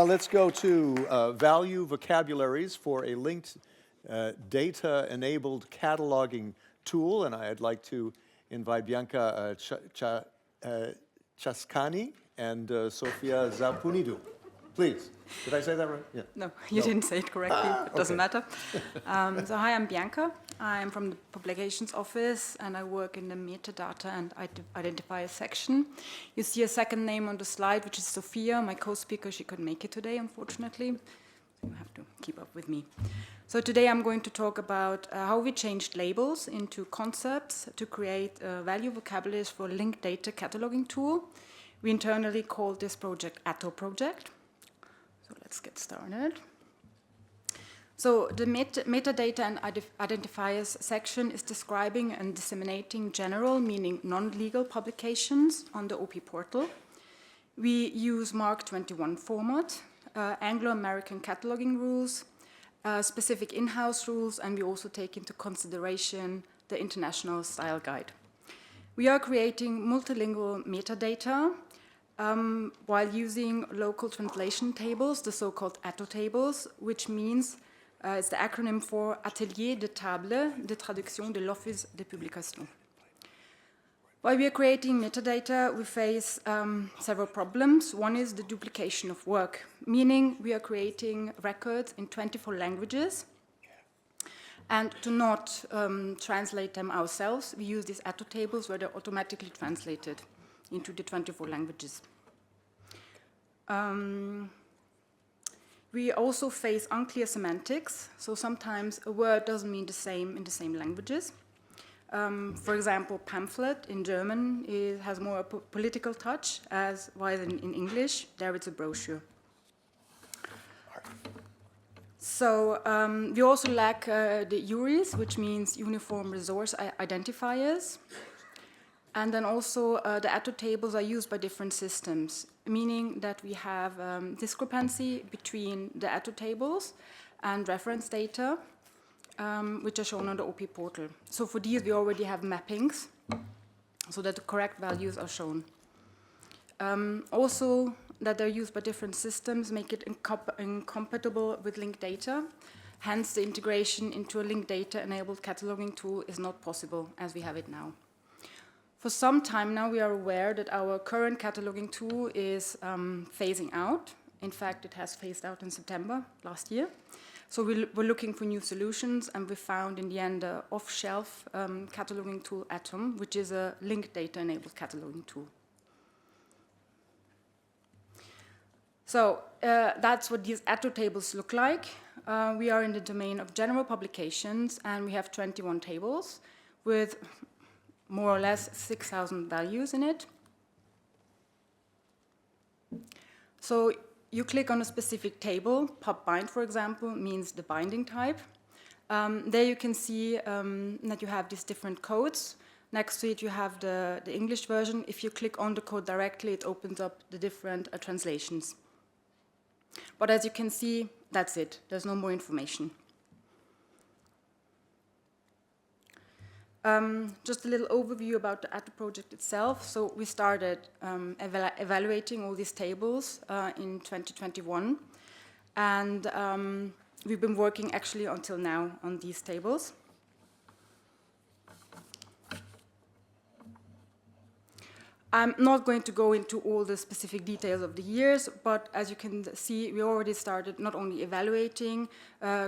let's go to value vocabularies for a linked data-enabled cataloging tool, and I'd like to invite Bianca Csakany and Sofia Zapunidou. Please. Did I say that right? Yeah. No, you didn't say it correctly. It doesn't matter. So hi, I'm Bianca. I'm from the Publications Office, and I work in the Metadata and Identifiers section. You see a second name on the slide, which is Sofia, my co-speaker. She couldn't make it today, unfortunately. You have to keep up with me. So today I'm going to talk about how we changed labels into concepts to create value vocabularies for a linked data cataloging tool. We internally called this project ATTO project. So let's get started. So the metadata and identifiers section is describing and disseminating general, meaning non-legal publications on the OP portal. We use Mark 21 format, Anglo-American cataloging rules, specific in-house rules, and we also take into consideration the International Style Guide. We are creating multilingual metadata while using local translation tables, the so-called ATTO tables, which means it's the acronym for Atelier de Table de Traduction de l'Office de Publication. While we are creating metadata, we face several problems. One is the duplication of work, meaning we are creating records in 24 languages. And to not translate them ourselves, we use these ATTO tables where they're automatically translated into the 24 languages. We also face unclear semantics, so sometimes a word doesn't mean the same in the same languages. For example, pamphlet in German has more a political touch, as while in English, there it's a brochure. So we also lack the URIs, which means Uniform Resource Identifiers. And then also the ATTO tables are used by different systems, meaning that we have discrepancy between the ATTO tables and reference data, which are shown on the OP portal. So for these, we already have mappings so that the correct values are shown. Also, that they're used by different systems make it incompatible with linked data. Hence, the integration into a linked data-enabled cataloging tool is not possible as we have it now. For some time now, we are aware that our current cataloging tool is phasing out. In fact, it has phased out in September last year. So we're looking for new solutions, and we found in the end an off-shelf cataloging tool, ATOM, which is a linked data-enabled cataloging tool. So that's what these ATTO tables look like. We are in the domain of general publications, and we have 21 tables with more or less 6,000 values in it. So you click on a specific table. Pub-bind, for example, means the binding type. There you can see that you have these different codes. Next to it, you have the English version. If you click on the code directly, it opens up the different translations. But as you can see, that's it. There's no more information. Just a little overview about the ATTO project itself. So we started evaluating all these tables in 2021. And we've been working actually until now on these tables. I'm not going to go into all the specific details of the years, but as you can see, we already started not only evaluating,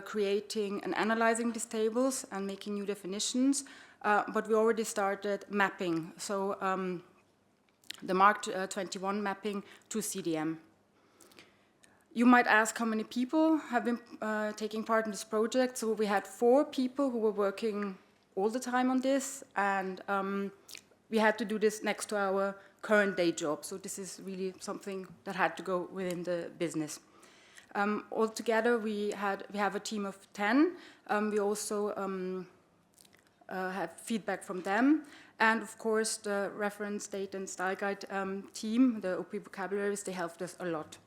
creating and analyzing these tables and making new definitions, but we already started mapping. So the Mark 21 mapping to CDM. You might ask how many people have been taking part in this project. So we had 4 people who were working all the time on this, and we had to do this next to our current day job. So this is really something that had to go within the business. Altogether, we have a team of 10. We also have feedback from them. And of course, the reference data and style guide team, the OP vocabularies, they helped us a lot.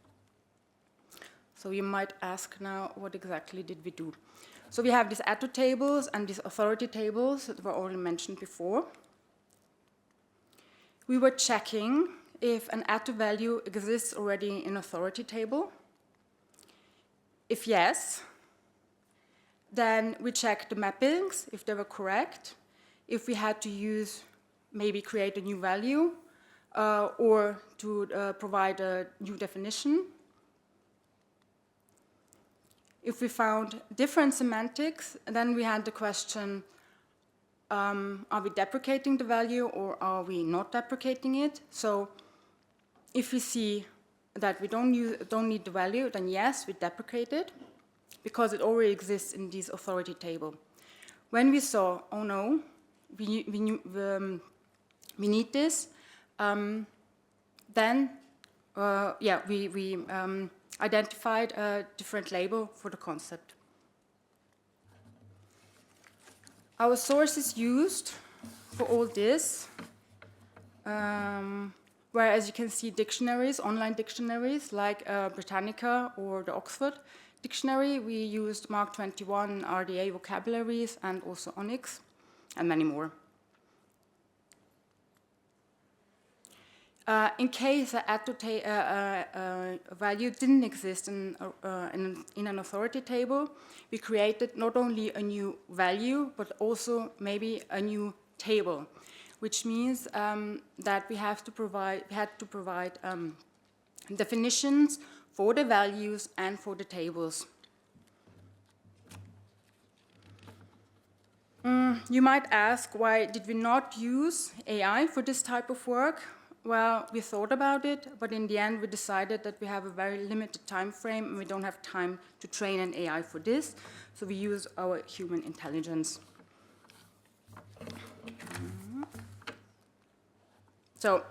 So you might ask now, what exactly did we do? So we have these ATTO tables and these authority tables that were already mentioned before. We were checking if an ATTO value exists already in authority table. If yes, then we check the mappings, if they were correct, if we had to use, maybe create a new value, or to provide a new definition. If we found different semantics, then we had the question, are we deprecating the value or are we not deprecating it? So if we see that we don't need the value, then yes, we deprecate it because it already exists in this authority table. When we saw, oh no, we need this, then we identified a different label for the concept. Our sources used for all this where, as you can see, dictionaries, online dictionaries like Britannica or the Oxford Dictionary. We used Mark 21, RDA vocabularies, and also Onyx, and many more. In case an ATTO value didn't exist in an authority table, we created not only a new value, but also maybe a new table, which means that we had to provide definitions for the values and for the tables. You might ask, why did we not use AI for this type of work? Well, we thought about it, but in the end we decided that we have a very limited time frame and we don't have time to train an AI for this, so we use our human intelligence. So,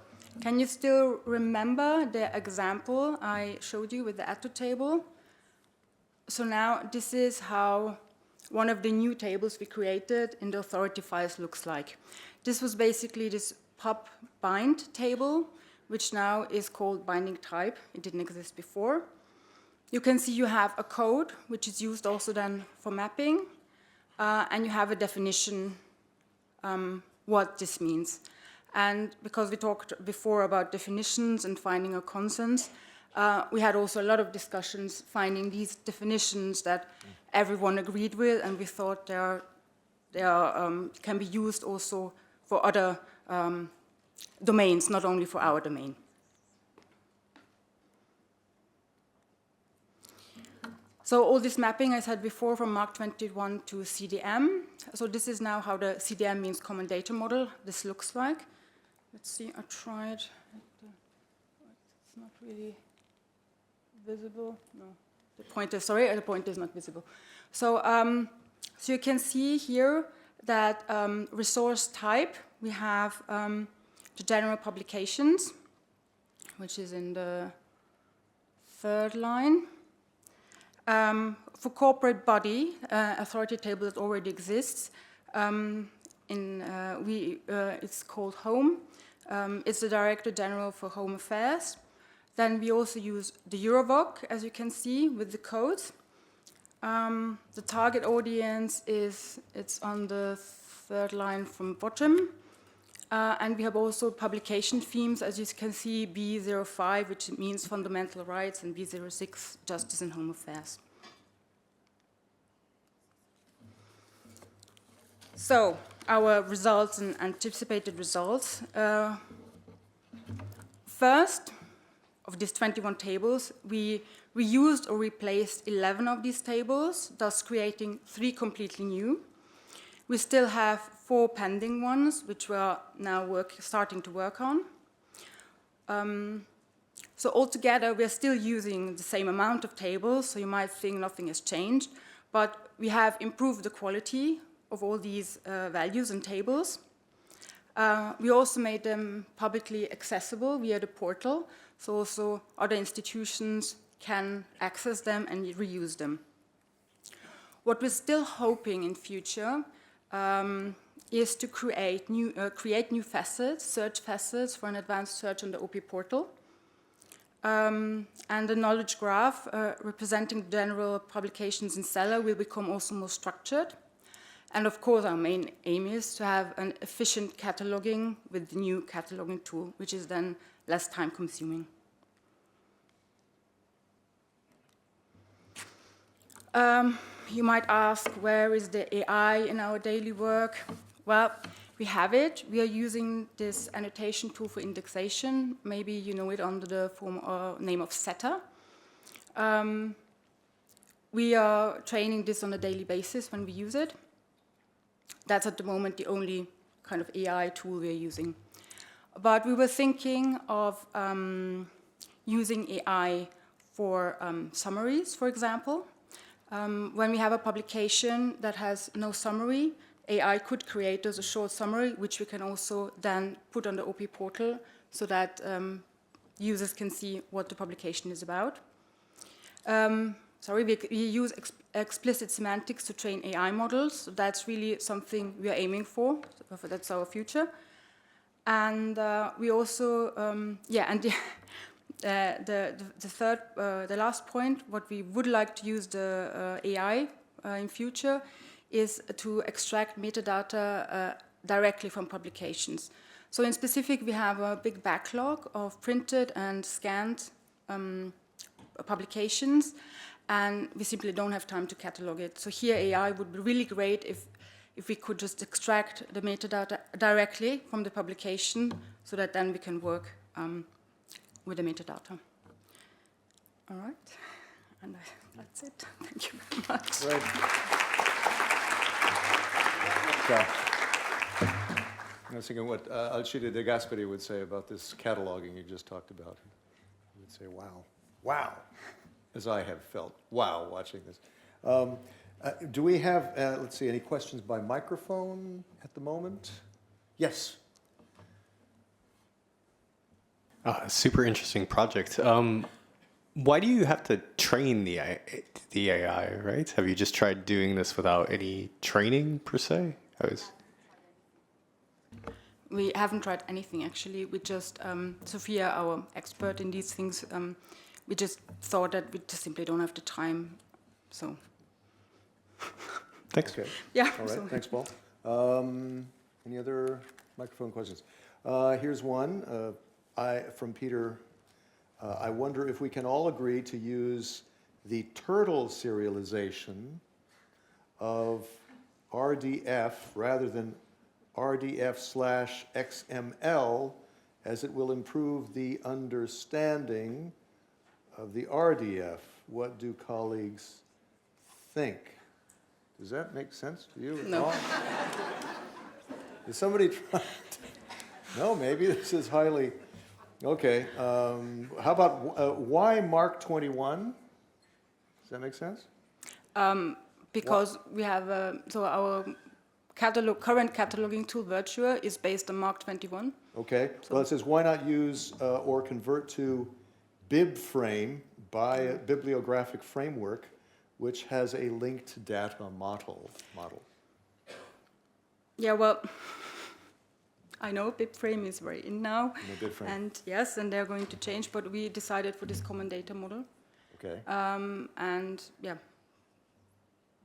can you still remember the example I showed you with the ATTO table? So now this is how one of the new tables we created in the authority files looks like. This was basically this pub bind table, which now is called binding type. It didn't exist before. You can see you have a code, which is used also then for mapping, and you have a definition what this means. And because we talked before about definitions and finding a consensus, we had also a lot of discussions finding these definitions that everyone agreed with, and we thought they can be used also for other domains, not only for our domain. So all this mapping I said before from Mark 21 to CDM. So this is now how the CDM means Common Data Model. This looks like. Let's see, I tried. It's not really visible. No, the pointer, sorry, the pointer is not visible. So, so you can see here that resource type, we have the general publications, which is in the third line. For corporate body, authority table that already exists, it's called Home. It's the Director General for Home Affairs. Then we also use the Eurovoc, as you can see, with the codes. The target audience it's on the third line from bottom. And we have also publication themes, as you can see, B05, which means fundamental rights, and B06, justice and home affairs. So, our results and anticipated results. First, of these 21 tables, we reused or replaced 11 of these tables, thus creating 3 completely new. We still have 4 pending ones, which we are now starting to work on. So altogether, we are still using the same amount of tables, so you might think nothing has changed, but we have improved the quality of all these values and tables. We also made them publicly accessible via the portal, so also other institutions can access them and reuse them. What we're still hoping in future is to create new facets, search facets for an advanced search on the OP portal. And the knowledge graph representing general publications in Cellar will become also more structured. And of course, our main aim is to have an efficient cataloging with the new cataloging tool, which is then less time consuming. You might ask, where is the AI in our daily work? Well, we have it. We are using this annotation tool for indexation. Maybe you know it under the name of Cellar. We are training this on a daily basis when we use it. That's at the moment the only kind of AI tool we're using. But we were thinking of using AI for summaries, for example. When we have a publication that has no summary, AI could create us a short summary, which we can also then put on the OP portal so that users can see what the publication is about. We use explicit semantics to train AI models. So that's really something we are aiming for. So that's our future. And we also, the last point, what we would like to use the AI in future is to extract metadata directly from publications. So in specific, we have a big backlog of printed and scanned publications, and we simply don't have time to catalog it. So here AI would be really great if we could just extract the metadata directly from the publication so that then we can work with the metadata. All right, and that's it. Thank you very much. Great. So, I was thinking what Alcide De Gasperi would say about this cataloging you just talked about. He would say, wow, wow, as I have felt, wow, watching this. Do we have, let's see, any questions by microphone at the moment? Yes. Super interesting project. Why do you have to train the AI, right? Have you just tried doing this without any training, per se? We haven't tried anything, actually. We just, Sophia, our expert in these things, we just thought that we just simply don't have the time, so. Thanks. Okay. Yeah. All right, thanks, Paul. Any other microphone questions? Here's one from Peter. I wonder if we can all agree to use the turtle serialization of RDF rather than RDF/XML, as it will improve the understanding of the RDF. What do colleagues think? Does that make sense to you at No. all? Is somebody trying to? No, maybe this is highly... Okay, how about why Mark 21? Does that make sense? Because we have, so our current cataloging tool, Virtua, is based on Mark 21. Okay, well it says why not use or convert to BibFrame by a bibliographic framework which has a linked data model. Yeah, well, I know BibFrame is very in now. BibFrame. And yes, and they're going to change, but we decided for this common data model. Okay. And yeah.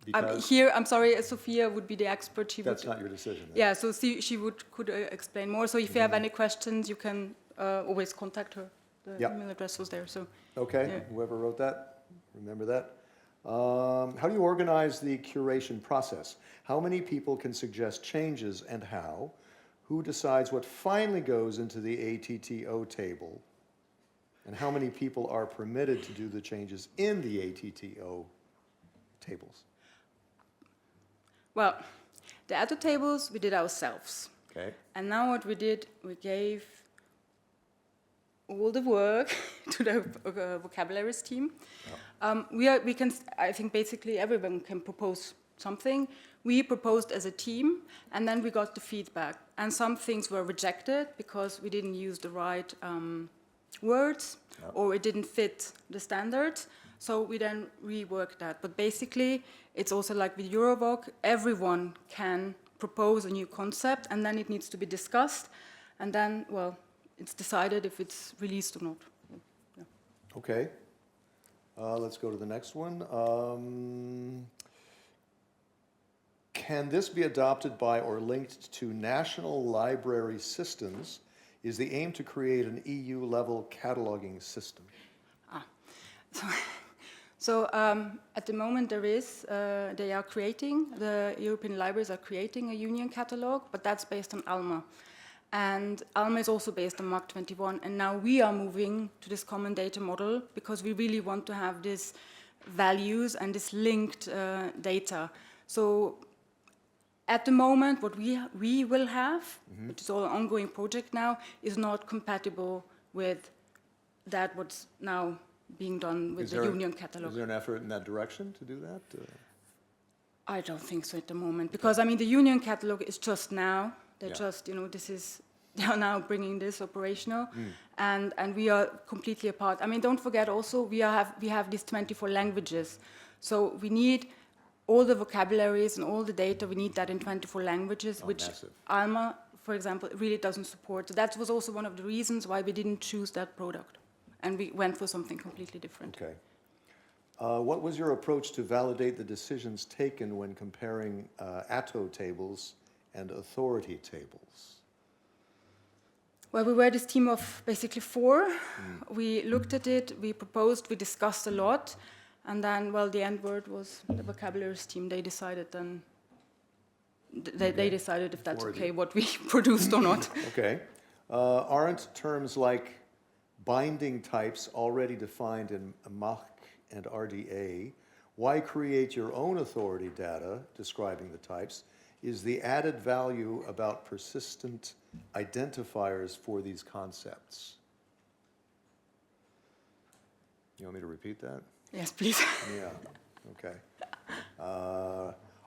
Because Here, I'm sorry, Sophia would be the expert. that's not your decision. Then. Yeah, so she could explain more. So if you have any questions, you can always contact her. The email address was there. So. Okay, yeah. Whoever wrote that, remember that. How do you organize the curation process? How many people can suggest changes and how? Who decides what finally goes into the ATTO table? And how many people are permitted to do the changes in the ATTO tables? Well, the ATTO tables we did ourselves. Okay. And now what we did, we gave all the work to the vocabularies team. Yeah. I think basically everyone can propose something. We proposed as a team, and then we got the feedback. And some things were rejected because we didn't use the right words, or it didn't fit the standards. So we then reworked that. But basically, it's also like with Eurovoc, everyone can propose a new concept, and then it needs to be discussed. And then, well, it's decided if it's released or not. Yeah. Okay. Let's go to the next one. Can this be adopted by or linked to national library systems? Is the aim to create an EU-level cataloging system? So at the moment they are creating, the European libraries are creating a union catalog, but that's based on ALMA. And ALMA is also based on Mark 21, and now we are moving to this common data model because we really want to have these values and this linked data. So at the moment, what we will have, which is all an ongoing project now, is not compatible with that what's now being done with the union catalog. Is there an effort in that direction to do that? I don't think so at the moment, because I mean the union catalog is just now. They're just, you know, they are now bringing this operational, and we are completely apart. I mean, don't forget also we have these 24 languages, so we need all the vocabularies and all the data. We need that in 24 languages, which massive. ALMA, for example, really doesn't support. So that was also one of the reasons why we didn't choose that product. And we went for something completely different. Okay. What was your approach to validate the decisions taken when comparing ATTO tables and authority tables? Well, we were this team of basically 4. We looked at it, we proposed, we discussed a lot, and then, well, the end word was the vocabularies team. They decided then, they decided if that's okay, what we produced or not. Okay. Aren't terms like binding types already defined in MAC and RDA? Why create your own authority data describing the types? Is the added value about persistent identifiers for these concepts? You want me to repeat that? Yes, please. Yeah, okay.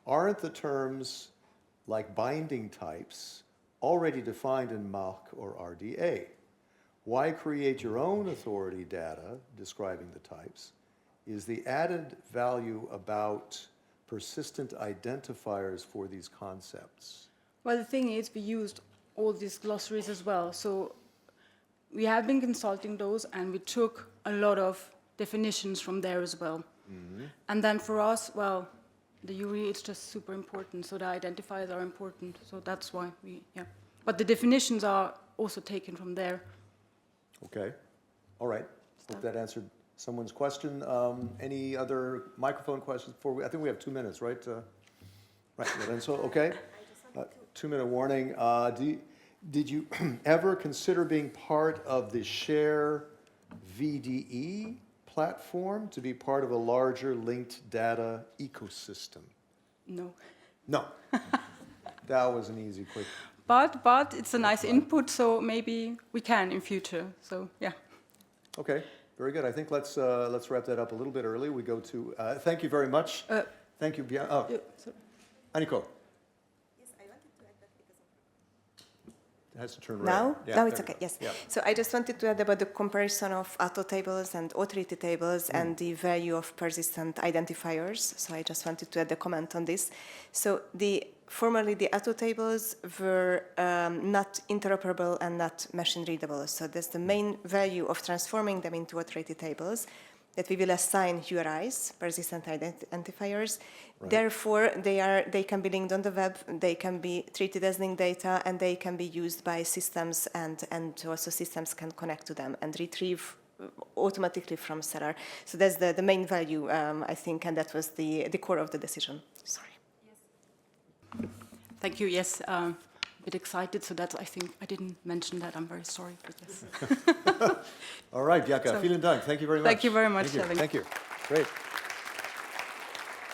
Aren't the terms like binding types already defined in MAC or RDA? Why create your own authority data describing the types? Is the added value about persistent identifiers for these concepts? Well, the thing is, we used all these glossaries as well. So we have been consulting those, and we took a lot of definitions from there as well. And then for us, well, the URI is just super important, so the identifiers are important. So that's why But the definitions are also taken from there. Okay, all right. Hope that answered someone's question. Any other microphone questions before I think we have 2 minutes, right? Right, and so, okay. 2-minute warning. Did you ever consider being part of the Share VDE platform to be part of a larger linked data ecosystem? No. No. That was an easy, quick. But it's a nice input, so maybe we can in future. So yeah. Okay, very good. I think let's wrap that up a little bit early. We go to thank you very much. Thank you, Bianca. Oh, Aniko. Yes, I wanted to add that because It has to turn red. now, Yeah, now it's there okay. we go. Yes. Yeah. So I just wanted to add about the comparison of ATTO tables and authority tables and the value of persistent identifiers. So I just wanted to add a comment on this. So formerly the ATTO tables were not interoperable and not machine readable. So that's the main value of transforming them into authority tables, that we will assign URIs, persistent identifiers. Right. Therefore, they can be linked on the web, they can be treated as linked data, and they can be used by systems, and also systems can connect to them and retrieve automatically from Cellar. So that's the main value, I think, and that was the core of the decision. Sorry. Thank you. Yes, a bit excited. So I think I didn't mention that. I'm very sorry for this. All right, Bianca, vielen Dank. Thank you very much. Thank you very much. Thank you. Great.